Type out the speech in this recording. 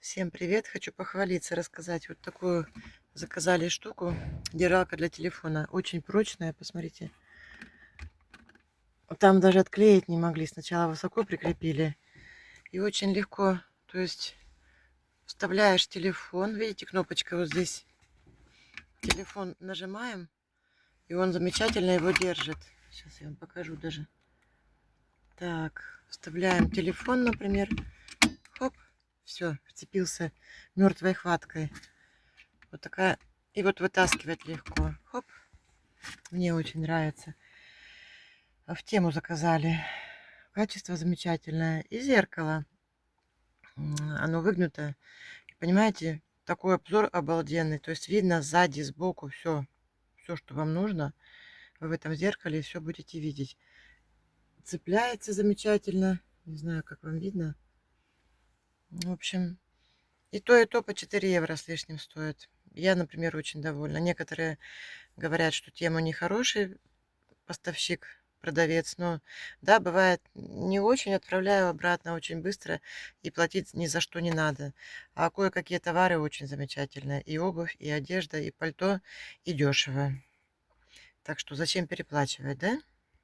Всем привет! Хочу похвалиться, рассказать. Вот такую заказали штуку. Держалка для телефона. Очень прочная, посмотрите. Там даже отклеить не могли. Сначала высоко прикрепили. И очень легко. То есть вставляешь телефон. Видите, кнопочка вот здесь. Телефон нажимаем. И он замечательно его держит. Сейчас я вам покажу даже. Так, вставляем телефон, например. Хоп. Все, вцепился мертвой хваткой. Вот такая. И вот вытаскивать легко. Хоп. Мне очень нравится. В тему заказали. Качество замечательное. И зеркало. Оно выгнуто. Понимаете, такой обзор обалденный. То есть видно сзади, сбоку все. Все, что вам нужно. Вы в этом зеркале все будете видеть. Цепляется замечательно. Не знаю, как вам видно. В общем, и то по 4 евро с лишним стоит. Я, например, очень довольна. Некоторые говорят, что тема нехороший поставщик, продавец. Но да, бывает не очень, отправляю обратно очень быстро и платить ни за что не надо. А кое-какие товары очень замечательные. И обувь, и одежда, и пальто, и дешево. Так что зачем переплачивать, да?